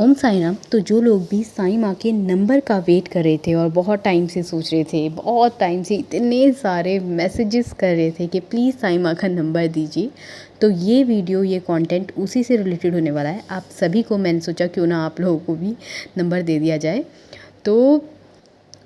ओम साई राम। तो जो लोग भी साईं माँ के नंबर का वेट कर रहे थे और बहुत टाइम से सोच रहे थे, बहुत टाइम से इतने सारे मैसेजेस कर रहे थे कि प्लीज़ साईं माँ का नंबर दीजिए, तो ये वीडियो, ये कंटेंट उसी से रिलेटेड होने वाला है। आप सभी को मैंने सोचा क्यों ना आप लोगों को भी नंबर दे दिया जाए। तो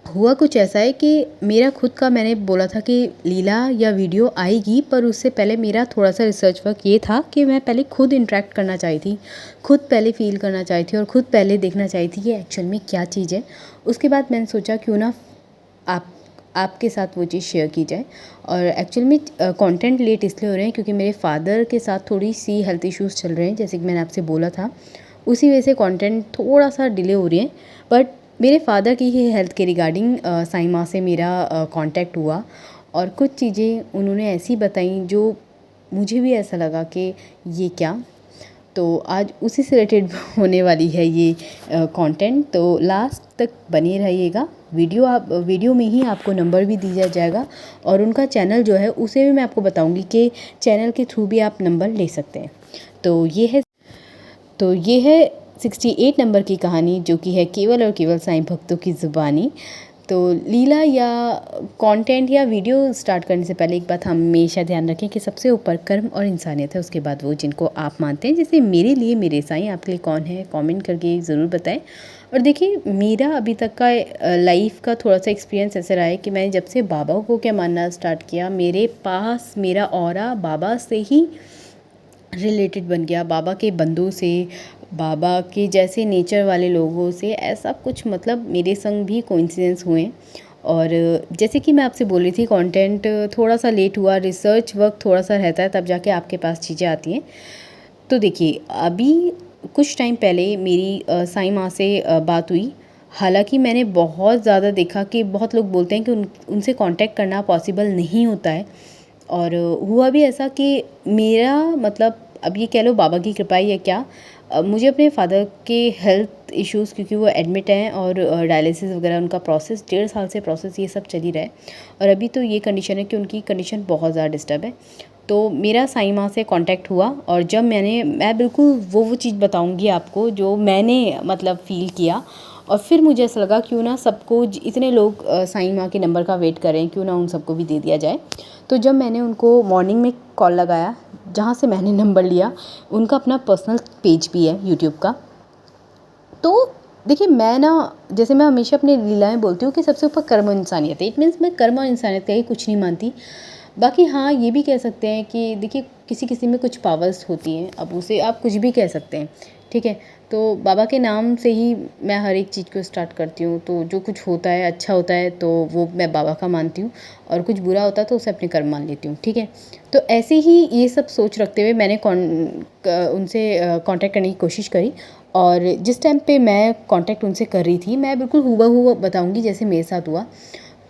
हुआ कुछ ऐसा है कि मेरा खुद का, मैंने बोला था कि लीला या वीडियो आएगी, पर उससे पहले मेरा थोड़ा सा रिसर्च वर्क ये था कि मैं पहले खुद इंटरेक्ट करना चाही थी, खुद पहले फ़ील करना चाही थी और खुद पहले देखना चाही थी कि एक्चुअल में क्या चीज़ है। उसके बाद मैंने सोचा क्यों ना आपके साथ वो चीज़ शेयर की जाए। और एक्चुअल में कंटेंट लेट इसलिए हो रहे हैं क्योंकि मेरे फादर के साथ थोड़ी सी हेल्थ इश्यूज़ चल रहे हैं, जैसे कि मैंने आपसे बोला था। उसी वजह से कंटेंट थोड़ा सा डिले हो रही है। बट मेरे फादर की ही हेल्थ के रिगार्डिंग साईं माँ से मेरा कांटेक्ट हुआ और कुछ चीज़ें उन्होंने ऐसी बताई जो मुझे भी ऐसा लगा कि ये क्या। तो आज उसी से रिलेटेड होने वाली है ये कंटेंट, तो लास्ट तक बने रहिएगा। वीडियो में ही आपको नंबर भी दिया जाएगा और उनका चैनल जो है उसे भी मैं आपको बताऊंगी कि चैनल के थ्रू भी आप नंबर ले सकते हैं। तो ये है 68 नंबर की कहानी, जो कि है केवल और केवल साईं भक्तों की ज़ुबानी। तो लीला या कंटेंट या वीडियो स्टार्ट करने से पहले एक बात हमेशा ध्यान रखें कि सबसे ऊपर कर्म और इंसानियत है, उसके बाद वो जिनको आप मानते हैं। जैसे मेरे लिए मेरे साईं, आपके लिए कौन है, कमेंट करके ज़रूर बताएं। और देखिए, मेरा अभी तक का लाइफ का थोड़ा सा एक्सपीरियंस ऐसा रहा है कि मैंने जब से बाबा को क्या मानना स्टार्ट किया, मेरे पास मेरा ऑरा बाबा से ही रिलेटेड बन गया, बाबा के बंदों से, बाबा के जैसे नेचर वाले लोगों से। ऐसा कुछ मतलब मेरे संग भी कोइंसिडेंस हुए। और जैसे कि मैं आपसे बोल रही थी, कंटेंट थोड़ा सा लेट हुआ, रिसर्च वर्क थोड़ा सा रहता है, तब जाके आपके पास चीज़ें आती हैं। तो देखिए, अभी कुछ टाइम पहले मेरी साईं माँ से बात हुई। हालांकि मैंने बहुत ज़्यादा देखा कि बहुत लोग बोलते हैं कि उनसे कांटेक्ट करना पॉसिबल नहीं होता है। और हुआ भी ऐसा कि मेरा मतलब, अब ये कह लो बाबा की कृपा ही है क्या, मुझे अपने फादर के हेल्थ इश्यूज़, क्योंकि वो एडमिट हैं और डायलिसिस वगैरह उनका प्रोसेस 1.5 साल से प्रोसेस ये सब चल ही रहा है। और अभी तो ये कंडीशन है कि उनकी कंडीशन बहुत ज़्यादा डिस्टर्ब है। तो मेरा साईं माँ से कांटेक्ट हुआ और जब मैं बिल्कुल वो चीज़ बताऊंगी आपको जो मैंने मतलब फ़ील किया। और फिर मुझे ऐसा लगा क्यों ना सबको, इतने लोग साईं माँ के नंबर का वेट करें, क्यों ना उन सबको भी दे दिया जाए। तो जब मैंने उनको मॉर्निंग में कॉल लगाया, जहाँ से मैंने नंबर लिया, उनका अपना पर्सनल पेज भी है यूट्यूब का। तो देखिए, मैं ना, जैसे मैं हमेशा अपनी लीलाएं बोलती हूँ कि सबसे ऊपर कर्म और इंसानियत है। इट मीन्स मैं कर्म और इंसानियत का ही कुछ नहीं मानती। बाकी हाँ, ये भी कह सकते हैं कि देखिए, किसी किसी में कुछ पावर्स होती हैं, अब उसे आप कुछ भी कह सकते हैं, ठीक है। तो बाबा के नाम से ही मैं हर एक चीज़ को स्टार्ट करती हूँ। तो जो कुछ होता है, अच्छा होता है तो वो मैं बाबा का मानती हूँ, और कुछ बुरा होता है तो उसे अपने कर्म मान लेती हूँ, ठीक है। तो ऐसे ही ये सब सोच रखते हुए मैंने उनसे कांटेक्ट करने की कोशिश करी। और जिस टाइम पे मैं कांटेक्ट उनसे कर रही थी, मैं बिल्कुल हूबहू बताऊंगी जैसे मेरे साथ हुआ।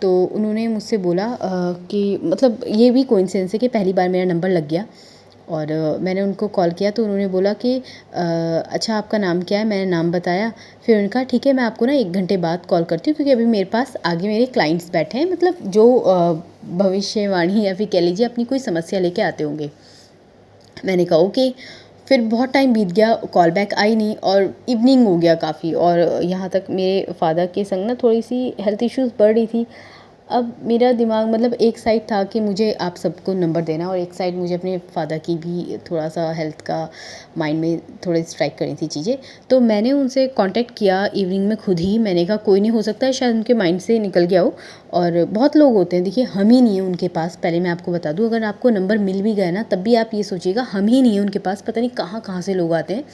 तो उन्होंने मुझसे बोला कि मतलब ये भी कोइंसिडेंस है कि पहली बार मेरा नंबर लग गया। और मैंने उनको कॉल किया तो उन्होंने बोला कि अच्छा, आपका नाम क्या है। मैंने नाम बताया। फिर उन्होंने कहा ठीक है, मैं आपको ना 1 घंटे बाद कॉल करती हूँ, क्योंकि अभी मेरे पास आगे मेरे क्लाइंट्स बैठे हैं, मतलब जो भविष्यवाणी या फिर कह लीजिए अपनी कोई समस्या लेके आते होंगे। मैंने कहा ओके। फिर बहुत टाइम बीत गया, कॉल बैक आई नहीं और इवनिंग हो गया काफ़ी, और यहाँ तक मेरे फादर के संग ना थोड़ी सी हेल्थ इश्यूज़ बढ़ रही थी। अब मेरा दिमाग, मतलब एक साइड था कि मुझे आप सबको नंबर देना, और एक साइड मुझे अपने फादर की भी थोड़ा सा हेल्थ का माइंड में थोड़े स्ट्राइक करी थी चीज़ें। तो मैंने उनसे कांटेक्ट किया इवनिंग में खुद ही। मैंने कहा कोई नहीं, हो सकता है शायद उनके माइंड से निकल गया हो। और बहुत लोग होते हैं, देखिए हम ही नहीं है उनके पास। पहले मैं आपको बता दूं, अगर आपको नंबर मिल भी गया ना, तब भी आप ये सोचिएगा हम ही नहीं है उनके पास, पता नहीं कहाँ कहाँ से लोग आते हैं।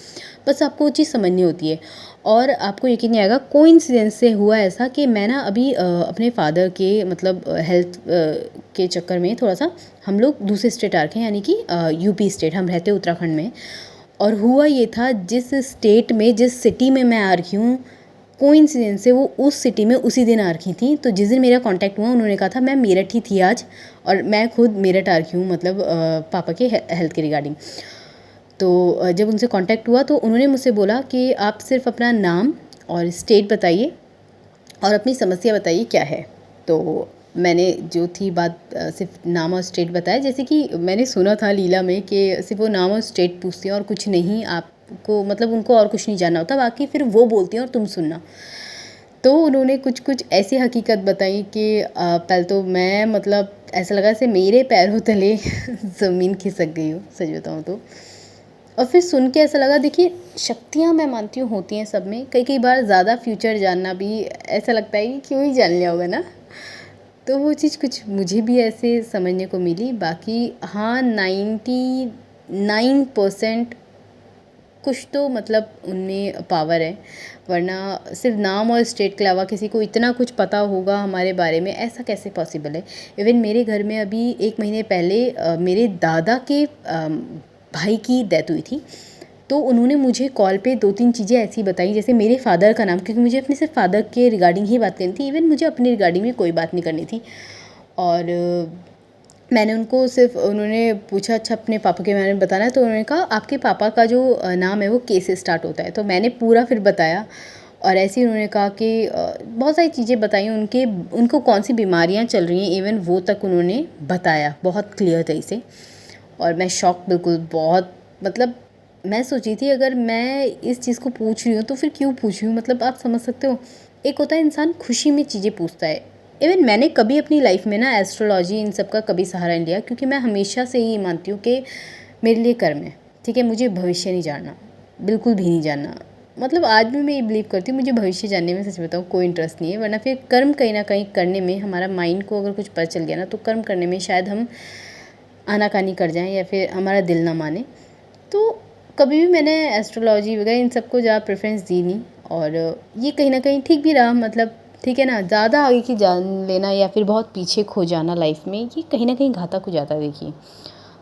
बस आपको वो चीज़ समझनी होती है। और आपको यकीन नहीं आएगा, कोइंसिडेंस से हुआ ऐसा कि मैं ना अभी अपने फादर के मतलब हेल्थ के चक्कर में थोड़ा सा, हम लोग दूसरे स्टेट आ रखे हैं, यानी कि यूपी स्टेट, हम रहते उत्तराखंड में। और हुआ ये था, जिस स्टेट में, जिस सिटी में मैं आ रही हूँ, कोइंसिडेंस से वो उस सिटी में उसी दिन आ रखी थी। तो जिस दिन मेरा कांटेक्ट हुआ, उन्होंने कहा था मैं मेरठ ही थी आज, और मैं खुद मेरठ आ रखी हूँ, मतलब पापा के हेल्थ के रिगार्डिंग। तो जब उनसे कांटेक्ट हुआ तो उन्होंने मुझसे बोला कि आप सिर्फ अपना नाम और स्टेट बताइए और अपनी समस्या बताइए क्या है। तो मैंने जो थी बात, सिर्फ नाम और स्टेट बताया। जैसे कि मैंने सुना था लीला में कि सिर्फ वो नाम और स्टेट पूछते हैं और कुछ नहीं, आप को मतलब उनको और कुछ नहीं जानना होता, बाकी फिर वो बोलती हैं और तुम सुनना। तो उन्होंने कुछ कुछ ऐसी हकीकत बताई कि पहले तो मैं मतलब ऐसा लगा जैसे मेरे पैरों तले ज़मीन खिसक गई हो, सच बताऊँ तो। और फिर सुन के ऐसा लगा, देखिए शक्तियाँ मैं मानती हूँ होती हैं सब में, कई कई बार ज़्यादा फ्यूचर जानना भी ऐसा लगता है कि क्यों ही जान लिया होगा ना। तो वो चीज़ कुछ मुझे भी ऐसे समझने को मिली। बाकी हाँ, 99% कुछ तो मतलब उनमें पावर है, वरना सिर्फ नाम और स्टेट के अलावा किसी को इतना कुछ पता होगा हमारे बारे में, ऐसा कैसे पॉसिबल है। इवन मेरे घर में अभी 1 महीने पहले मेरे दादा के भाई की डेथ हुई थी। तो उन्होंने मुझे कॉल पे 2-3 चीज़ें ऐसी बताई, जैसे मेरे फादर का नाम, क्योंकि मुझे अपने सिर्फ फादर के रिगार्डिंग ही बात करनी थी, इवन मुझे अपने रिगार्डिंग में कोई बात नहीं करनी थी। और मैंने उनको सिर्फ, उन्होंने पूछा अच्छा अपने पापा के बारे में बताना है, तो उन्होंने कहा आपके पापा का जो नाम है वो के से स्टार्ट होता है। तो मैंने पूरा फिर बताया, और ऐसे ही उन्होंने कहा कि बहुत सारी चीज़ें बताई उनको कौन सी बीमारियां चल रही हैं, इवन वो तक उन्होंने बताया बहुत क्लियर तरीके से। और मैं शॉक, बिल्कुल बहुत, मतलब मैं सोची थी अगर मैं इस चीज़ को पूछ रही हूँ तो फिर क्यों पूछ रही हूँ, मतलब आप समझ सकते हो। एक होता है इंसान खुशी में चीज़ें पूछता है। इवन मैंने कभी अपनी लाइफ में ना एस्ट्रोलॉजी इन सब का कभी सहारा नहीं लिया, क्योंकि मैं हमेशा से ही मानती हूँ कि मेरे लिए कर्म है, ठीक है। मुझे भविष्य नहीं जानना, बिल्कुल भी नहीं जानना। मतलब आज भी मैं ये बिलीव करती हूँ, मुझे भविष्य जानने में सच बताऊँ कोई इंटरेस्ट नहीं है, वरना फिर कर्म कहीं ना कहीं करने में हमारा माइंड को अगर कुछ पता चल गया ना, तो कर्म करने में शायद हम आनाकानी कर जाएं या फिर हमारा दिल ना माने। तो कभी भी मैंने एस्ट्रोलॉजी वगैरह इन सबको ज़्यादा प्रेफरेंस दी नहीं, और ये कहीं ना कहीं ठीक भी रहा, मतलब ठीक है ना, ज़्यादा आगे की जान लेना या फिर बहुत पीछे खो जाना लाइफ में, ये कहीं ना कहीं घातक हो जाता है। देखिए,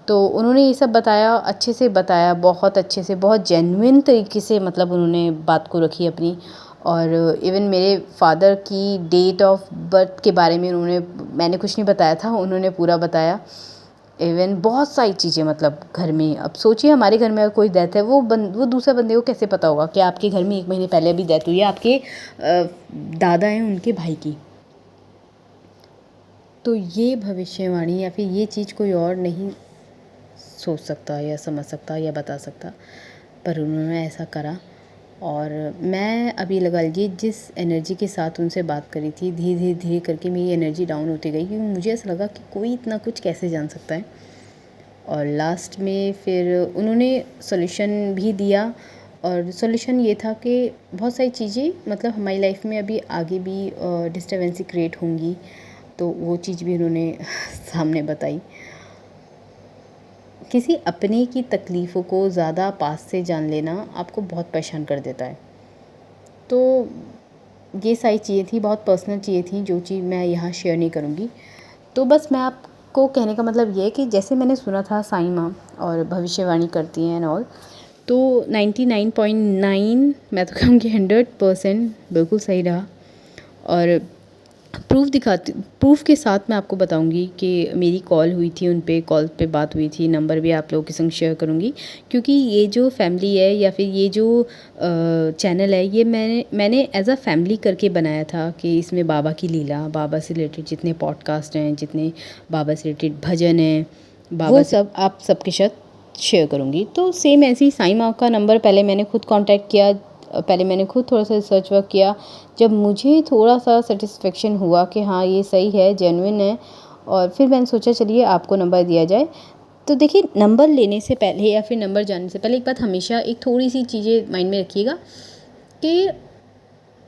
तो उन्होंने ये सब बताया, अच्छे से बताया, बहुत अच्छे से, बहुत जेन्युइन तरीके से, मतलब उन्होंने बात को रखी अपनी। और इवन मेरे फादर की डेट ऑफ बर्थ के बारे में मैंने कुछ नहीं बताया था, उन्होंने पूरा बताया। इवन बहुत सारी चीज़ें, मतलब घर में, अब सोचिए हमारे घर में अगर कोई डेथ है, वो दूसरे बंदे को कैसे पता होगा कि आपके घर में 1 महीने पहले अभी डेथ हुई है आपके दादा हैं उनके भाई की। तो ये भविष्यवाणी या फिर ये चीज़ कोई और नहीं सोच सकता या समझ सकता या बता सकता, पर उन्होंने ऐसा करा। और मैं अभी लगा लीजिए जिस एनर्जी के साथ उनसे बात करी थी, धीरे धीरे धीरे करके मेरी एनर्जी डाउन होती गई, क्योंकि मुझे ऐसा लगा कि कोई इतना कुछ कैसे जान सकता है। और लास्ट में फिर उन्होंने सॉल्यूशन भी दिया, और सॉल्यूशन ये था कि बहुत सारी चीज़ें, मतलब हमारी लाइफ में अभी आगे भी डिस्टर्बेंसी क्रिएट होंगी, तो वो चीज़ भी उन्होंने सामने बताई। किसी अपने की तकलीफ़ों को ज़्यादा पास से जान लेना आपको बहुत परेशान कर देता है। तो ये सारी चीज़ें थी, बहुत पर्सनल चीज़ें थी, जो चीज़ मैं यहाँ शेयर नहीं करूँगी। तो बस मैं आपको कहने का मतलब ये है कि जैसे मैंने सुना था साईं माँ और भविष्यवाणी करती हैं एंड ऑल, तो 99.9 मैं तो कहूँगी 100% बिल्कुल सही रहा। और प्रूफ के साथ मैं आपको बताऊंगी कि मेरी कॉल हुई थी, उन पे कॉल पे बात हुई थी, नंबर भी आप लोगों के संग शेयर करूंगी, क्योंकि ये जो फैमिली है या फिर ये जो चैनल है, ये मैंने एज अ फैमिली करके बनाया था कि इसमें बाबा की लीला, बाबा से रिलेटेड जितने पॉडकास्ट हैं, जितने बाबा से रिलेटेड भजन हैं, वो सब आप सबके साथ शेयर करूँगी। तो सेम ऐसे ही साईं माँ का नंबर पहले मैंने खुद कांटेक्ट किया, पहले मैंने खुद थोड़ा सा रिसर्च वर्क किया। जब मुझे थोड़ा सा सेटिस्फेक्शन हुआ कि हाँ ये सही है, जेन्युइन है, और फिर मैंने सोचा चलिए आपको नंबर दिया जाए। तो देखिए, नंबर लेने से पहले या फिर नंबर जानने से पहले एक बात हमेशा, एक थोड़ी सी चीज़ें माइंड में रखिएगा कि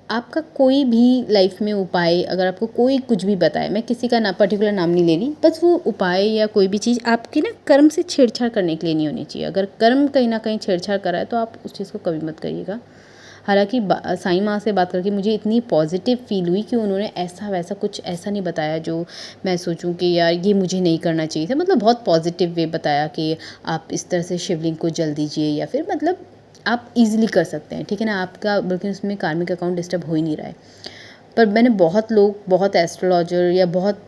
आपका कोई भी लाइफ में उपाय, अगर आपको कोई कुछ भी बताए, मैं किसी का ना पर्टिकुलर नाम नहीं ले रही, बस वो उपाय या कोई भी चीज़ आपके ना कर्म से छेड़छाड़ करने के लिए नहीं होनी चाहिए। अगर कर्म कहीं ना कहीं छेड़छाड़ करा है तो आप उस चीज़ को कभी मत करिएगा। हालांकि साईं माँ से बात करके मुझे इतनी पॉजिटिव फील हुई कि उन्होंने ऐसा वैसा कुछ ऐसा नहीं बताया जो मैं सोचूं कि यार ये मुझे नहीं करना चाहिए था। मतलब बहुत पॉजिटिव वे बताया कि आप इस तरह से शिवलिंग को जल दीजिए, या फिर मतलब आप इजीली कर सकते हैं, ठीक है ना, आपका बल्कि उसमें कार्मिक अकाउंट डिस्टर्ब हो ही नहीं रहा है। पर मैंने बहुत लोग, बहुत एस्ट्रोलॉजर या बहुत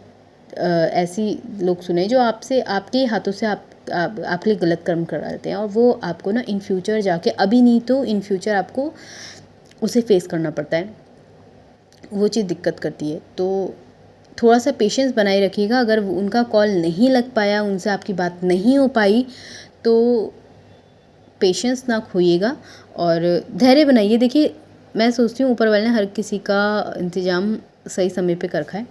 ऐसी लोग सुने जो आपसे, आपके हाथों से आपके लिए गलत कर्म करा देते हैं, और वो आपको ना इन फ्यूचर जाके, अभी नहीं तो इन फ्यूचर आपको उसे फेस करना पड़ता है, वो चीज़ दिक्कत करती है। तो थोड़ा सा पेशेंस बनाए रखिएगा। अगर उनका कॉल नहीं लग पाया, उनसे आपकी बात नहीं हो पाई, तो पेशेंस ना खोइएगा और धैर्य बनाइए। देखिए मैं सोचती हूँ ऊपर वाले ने हर किसी का इंतज़ाम सही समय पे कर रखा है,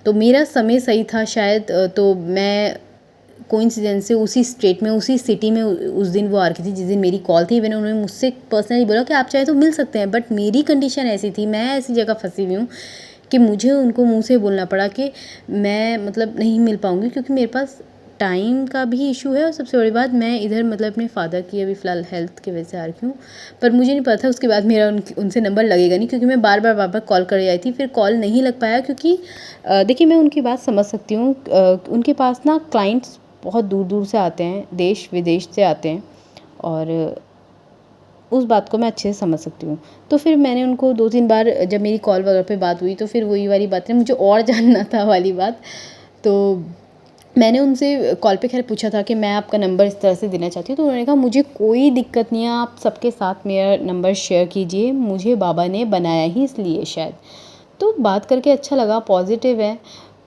तो मेरा समय सही था शायद, तो मैं कोइंसिडेंस से उसी स्टेट में, उसी सिटी में उस दिन वो आ रखी थी जिस दिन मेरी कॉल थी। इवन उन्होंने मुझसे पर्सनली बोला कि आप चाहे तो मिल सकते हैं, बट मेरी कंडीशन ऐसी थी, मैं ऐसी जगह फंसी हुई हूँ कि मुझे उनको मुंह से बोलना पड़ा कि मैं मतलब नहीं मिल पाऊँगी, क्योंकि मेरे पास टाइम का भी इशू है और सबसे बड़ी बात मैं इधर मतलब अपने फादर की अभी फ़िलहाल हेल्थ की वजह से आ रखी हूँ। पर मुझे नहीं पता था उसके बाद मेरा उनसे नंबर लगेगा नहीं, क्योंकि मैं बार बार कॉल कर आई थी, फिर कॉल नहीं लग पाया। क्योंकि देखिए मैं उनकी बात समझ सकती हूँ, उनके पास ना क्लाइंट्स बहुत दूर दूर से आते हैं, देश विदेश से आते हैं, और उस बात को मैं अच्छे से समझ सकती हूँ। तो फिर मैंने उनको 2-3 बार जब मेरी कॉल वगैरह पे बात हुई, तो फिर वही वाली बात है, मुझे और जानना था वाली बात। तो मैंने उनसे कॉल पे खैर पूछा था कि मैं आपका नंबर इस तरह से देना चाहती हूँ, तो उन्होंने कहा मुझे कोई दिक्कत नहीं है, आप सबके साथ मेरा नंबर शेयर कीजिए, मुझे बाबा ने बनाया ही इसलिए शायद। तो बात करके अच्छा लगा, पॉजिटिव है।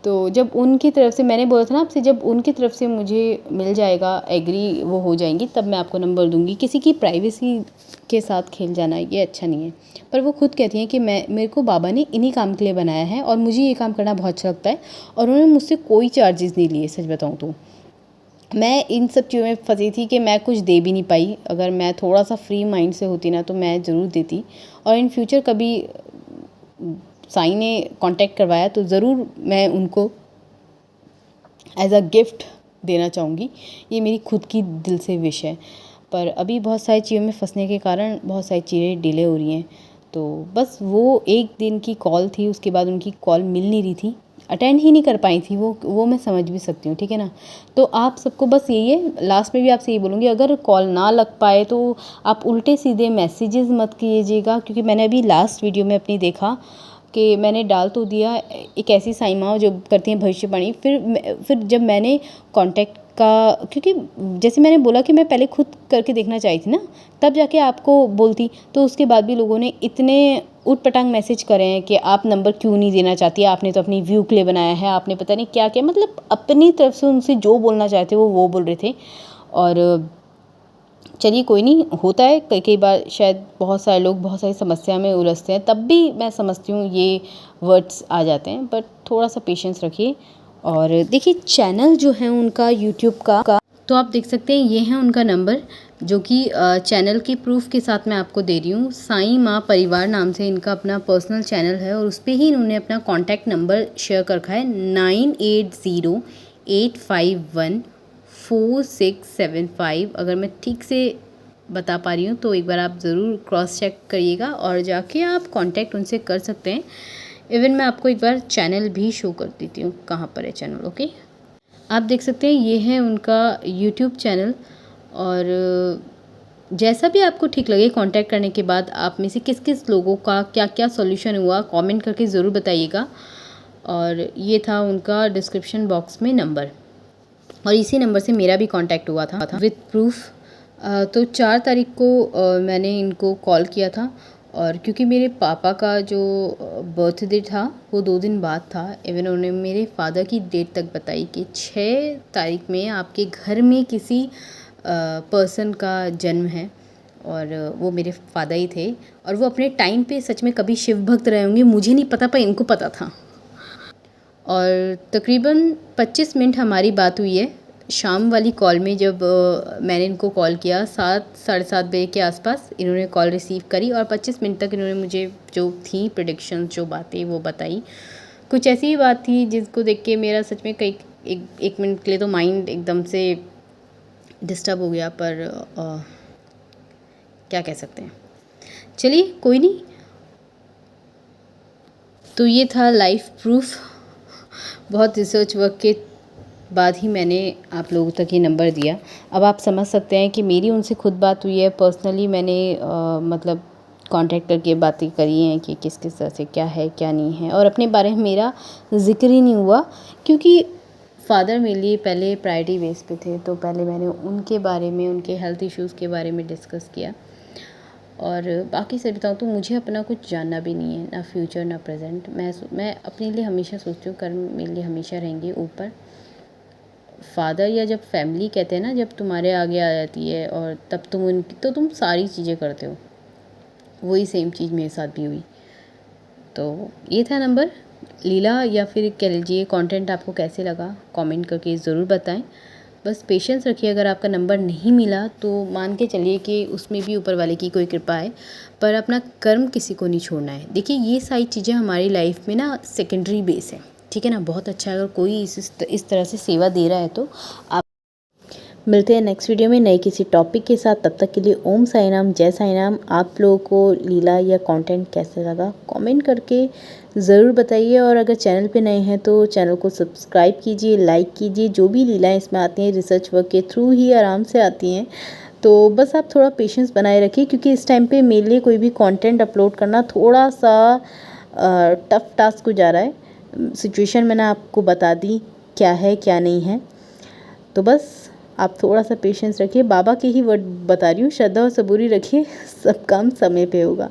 तो जब उनकी तरफ से, मैंने बोला था ना आपसे, जब उनकी तरफ से मुझे मिल जाएगा, एग्री वो हो जाएंगी, तब मैं आपको नंबर दूंगी। किसी की प्राइवेसी के साथ खेल जाना ये अच्छा नहीं है। पर वो खुद कहती हैं कि मेरे को बाबा ने इन्हीं काम के लिए बनाया है और मुझे ये काम करना बहुत अच्छा लगता है, और उन्होंने मुझसे कोई चार्जेस नहीं लिए। सच बताऊँ तो मैं इन सब चीज़ों में फंसी थी कि मैं कुछ दे भी नहीं पाई। अगर मैं थोड़ा सा फ्री माइंड से होती ना, तो मैं ज़रूर देती, और इन फ्यूचर कभी साई ने कांटेक्ट करवाया तो ज़रूर मैं उनको एज अ गिफ्ट देना चाहूँगी। ये मेरी खुद की दिल से विश है। पर अभी बहुत सारी चीज़ों में फंसने के कारण बहुत सारी चीज़ें डिले हो रही हैं। तो बस वो एक दिन की कॉल थी, उसके बाद उनकी कॉल मिल नहीं रही थी, अटेंड ही नहीं कर पाई थी वो मैं समझ भी सकती हूँ, ठीक है ना। तो आप सबको बस यही है, लास्ट में भी आपसे यही बोलूँगी, अगर कॉल ना लग पाए तो आप उल्टे सीधे मैसेजेस मत कीजिएगा। क्योंकि मैंने अभी लास्ट वीडियो में अपनी देखा कि मैंने डाल तो दिया एक ऐसी साइमा जो करती हैं भविष्यवाणी, फिर जब मैंने कांटेक्ट का, क्योंकि जैसे मैंने बोला कि मैं पहले खुद करके देखना चाहिए थी ना, तब जाके आपको बोलती। तो उसके बाद भी लोगों ने इतने उटपटांग मैसेज करे हैं कि आप नंबर क्यों नहीं देना चाहती, आपने तो अपनी व्यू के लिए बनाया है, आपने पता नहीं क्या क्या, मतलब अपनी तरफ से उनसे जो बोलना चाहते वो बोल रहे थे। और चलिए कोई नहीं, होता है कई कई बार, शायद बहुत सारे लोग बहुत सारी समस्या में उलझते हैं, तब भी मैं समझती हूँ ये वर्ड्स आ जाते हैं, बट थोड़ा सा पेशेंस रखिए। और देखिए चैनल जो है उनका यूट्यूब का, तो आप देख सकते हैं ये है उनका नंबर, जो कि चैनल की प्रूफ के साथ मैं आपको दे रही हूँ। साईं माँ परिवार नाम से इनका अपना पर्सनल चैनल है, और उस पर ही इन्होंने अपना कॉन्टैक्ट नंबर शेयर कर रखा है 9808514675। अगर मैं ठीक से बता पा रही हूँ तो एक बार आप ज़रूर क्रॉस चेक करिएगा और जाके आप कांटेक्ट उनसे कर सकते हैं। इवन मैं आपको एक बार चैनल भी शो कर देती हूँ, कहाँ पर है चैनल। ओके, आप देख सकते हैं ये है उनका यूट्यूब चैनल। और जैसा भी आपको ठीक लगे, कांटेक्ट करने के बाद आप में से किस किस लोगों का क्या क्या सॉल्यूशन हुआ, कमेंट करके ज़रूर बताइएगा। और ये था उनका डिस्क्रिप्शन बॉक्स में नंबर, और इसी नंबर से मेरा भी कांटेक्ट हुआ था विद प्रूफ। तो 4 तारीख को मैंने इनको कॉल किया था, और क्योंकि मेरे पापा का जो बर्थडे था वो 2 दिन बाद था, इवन उन्होंने मेरे फादर की डेट तक बताई कि 6 तारीख में आपके घर में किसी पर्सन का जन्म है, और वो मेरे फादर ही थे। और वो अपने टाइम पे सच में कभी शिव भक्त रहे होंगे, मुझे नहीं पता, पर इनको पता था। और तकरीबन 25 मिनट हमारी बात हुई है शाम वाली कॉल में। जब मैंने इनको कॉल किया 7 साढ़े 7 बजे के आसपास, इन्होंने कॉल रिसीव करी, और 25 मिनट तक इन्होंने मुझे जो थी प्रेडिक्शंस, जो बातें वो बताई। कुछ ऐसी ही बात थी जिसको देख के मेरा सच में कई एक मिनट के लिए तो माइंड एकदम से डिस्टर्ब हो गया, पर क्या कह सकते हैं, चलिए कोई नहीं। तो ये था लाइफ प्रूफ। बहुत रिसर्च वर्क के बाद ही मैंने आप लोगों तक ये नंबर दिया। अब आप समझ सकते हैं कि मेरी उनसे खुद बात हुई है, पर्सनली मैंने मतलब कांटेक्ट करके बातें करी हैं कि किस किस तरह से क्या है क्या नहीं है, और अपने बारे में मेरा ज़िक्र ही नहीं हुआ, क्योंकि फ़ादर मेरे लिए पहले प्रायोरिटी बेस पे थे। तो पहले मैंने उनके बारे में, उनके हेल्थ इश्यूज़ के बारे में डिस्कस किया। और बाकी से बताऊँ तो मुझे अपना कुछ जानना भी नहीं है, ना फ्यूचर ना प्रेजेंट। मैं अपने लिए हमेशा सोचती हूँ कर्म मेरे लिए हमेशा रहेंगे ऊपर। फादर या जब फैमिली कहते हैं ना, जब तुम्हारे आगे आ जाती है और तब तुम उनकी, तो तुम सारी चीज़ें करते हो। वही सेम चीज़ मेरे साथ भी हुई। तो ये था नंबर। लीला या फिर कह लीजिए कंटेंट आपको कैसे लगा, कमेंट करके ज़रूर बताएं। बस पेशेंस रखिए, अगर आपका नंबर नहीं मिला तो मान के चलिए कि उसमें भी ऊपर वाले की कोई कृपा है, पर अपना कर्म किसी को नहीं छोड़ना है। देखिए ये सारी चीज़ें हमारी लाइफ में ना सेकेंडरी बेस है, ठीक है ना। बहुत अच्छा है अगर कोई इस तरह से सेवा दे रहा है तो आप। मिलते हैं नेक्स्ट वीडियो में नए किसी टॉपिक के साथ। तब तक के लिए ओम साई राम, जय साई राम। आप लोगों को लीला या कंटेंट कैसे लगा कमेंट करके ज़रूर बताइए, और अगर चैनल पे नए हैं तो चैनल को सब्सक्राइब कीजिए, लाइक कीजिए। जो भी लीलाएँ इसमें आती हैं रिसर्च वर्क के थ्रू ही आराम से आती हैं, तो बस आप थोड़ा पेशेंस बनाए रखिए, क्योंकि इस टाइम पे मेरे लिए कोई भी कंटेंट अपलोड करना थोड़ा सा टफ टास्क हो जा रहा है। सिचुएशन मैंने आपको बता दी क्या है क्या नहीं है, तो बस आप थोड़ा सा पेशेंस रखिए। बाबा के ही वर्ड बता रही हूँ, श्रद्धा और सबूरी रखिए, सब काम समय पे होगा।